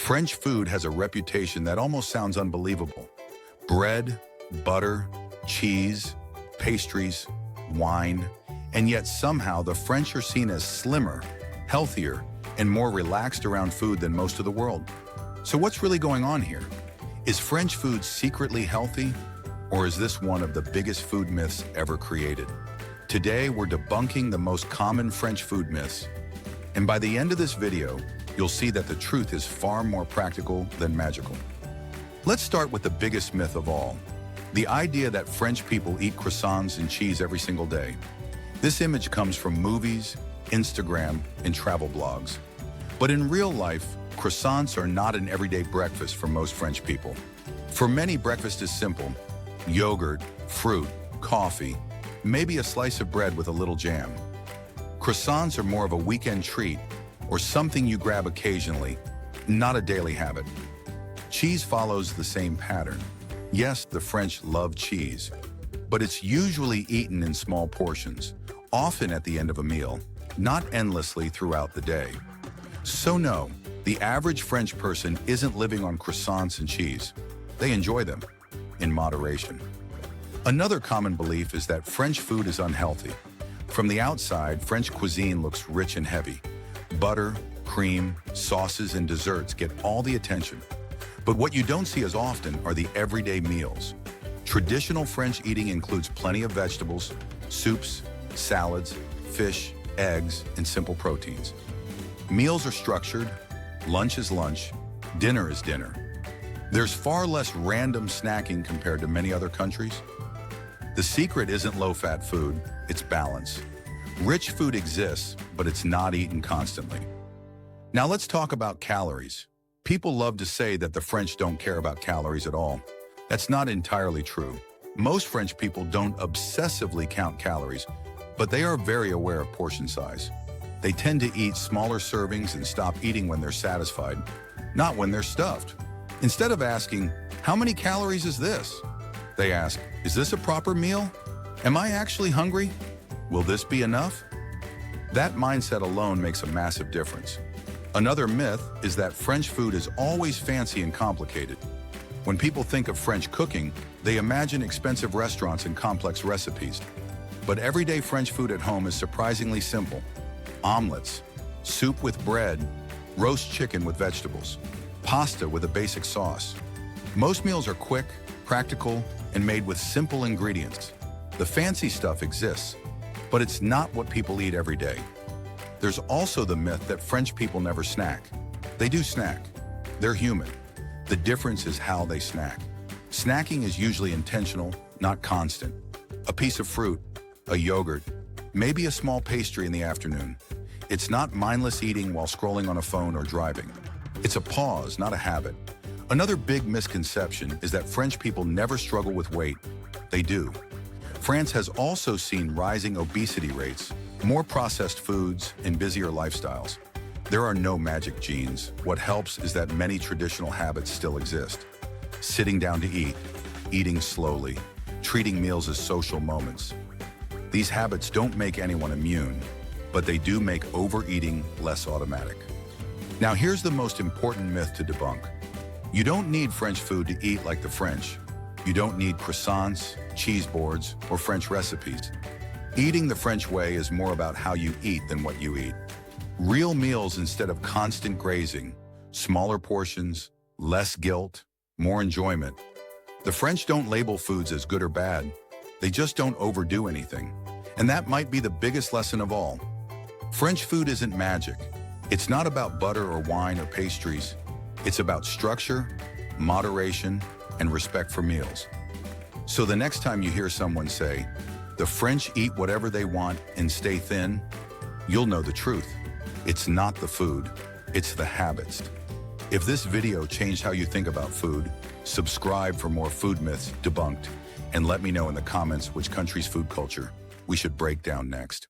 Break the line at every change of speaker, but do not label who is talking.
French food has a reputation that almost sounds unbelievable. Bread, butter, cheese, pastries, wine, and yet somehow the French are seen as slimmer, healthier, and more relaxed around food than most of the world. So what's really going on here? Is French food secretly healthy, or is this one of the biggest food myths ever created? Today, we're debunking the most common French food myths. And by the end of this video, you'll see that the truth is far more practical than magical. Let's start with the biggest myth of all, the idea that French people eat croissants and cheese every single day. This image comes from movies, Instagram, and travel blogs. But in real life, croissants are not an everyday breakfast for most French people. For many, breakfast is simple: yogurt, fruit, coffee, maybe a slice of bread with a little jam. Croissants are more of a weekend treat or something you grab occasionally, not a daily habit. Cheese follows the same pattern. Yes, the French love cheese, but it's usually eaten in small portions, often at the end of a meal, not endlessly throughout the day. So no, the average French person isn't living on croissants and cheese. They enjoy them, in moderation. Another common belief is that French food is unhealthy. From the outside, French cuisine looks rich and heavy. Butter, cream, sauces, and desserts get all the attention. But what you don't see as often are the everyday meals. Traditional French eating includes plenty of vegetables, soups, salads, fish, eggs, and simple proteins. Meals are structured, lunch is lunch, dinner is dinner. There's far less random snacking compared to many other countries. The secret isn't low-fat food, it's balance. Rich food exists, but it's not eaten constantly. Now let's talk about calories. People love to say that the French don't care about calories at all. That's not entirely true. Most French people don't obsessively count calories, but they are very aware of portion size. They tend to eat smaller servings and stop eating when they're satisfied, not when they're stuffed. Instead of asking, "How many calories is this?" they ask, "Is this a proper meal? Am I actually hungry? Will this be enough?" That mindset alone makes a massive difference. Another myth is that French food is always fancy and complicated. When people think of French cooking, they imagine expensive restaurants and complex recipes. But everyday French food at home is surprisingly simple. Omelets, soup with bread, roast chicken with vegetables, pasta with a basic sauce. Most meals are quick, practical, and made with simple ingredients. The fancy stuff exists, but it's not what people eat every day. There's also the myth that French people never snack. They do snack. They're human. The difference is how they snack. Snacking is usually intentional, not constant. A piece of fruit, a yogurt, maybe a small pastry in the afternoon. It's not mindless eating while scrolling on a phone or driving. It's a pause, not a habit. Another big misconception is that French people never struggle with weight. They do. France has also seen rising obesity rates, more processed foods, and busier lifestyles. There are no magic genes. What helps is that many traditional habits still exist. Sitting down to eat, eating slowly, treating meals as social moments. These habits don't make anyone immune, but they do make overeating less automatic. Now here's the most important myth to debunk. You don't need French food to eat like the French. You don't need croissants, cheese boards, or French recipes. Eating the French way is more about how you eat than what you eat. Real meals instead of constant grazing, smaller portions, less guilt, more enjoyment. The French don't label foods as good or bad. They just don't overdo anything. And that might be the biggest lesson of all. French food isn't magic. It's not about butter or wine or pastries. It's about structure, moderation, and respect for meals. So the next time you hear someone say, "The French eat whatever they want and stay thin," you'll know the truth. It's not the food, it's the habits. If this video changed how you think about food, subscribe for more food myths debunked, and let me know in the comments which country's food culture we should break down next.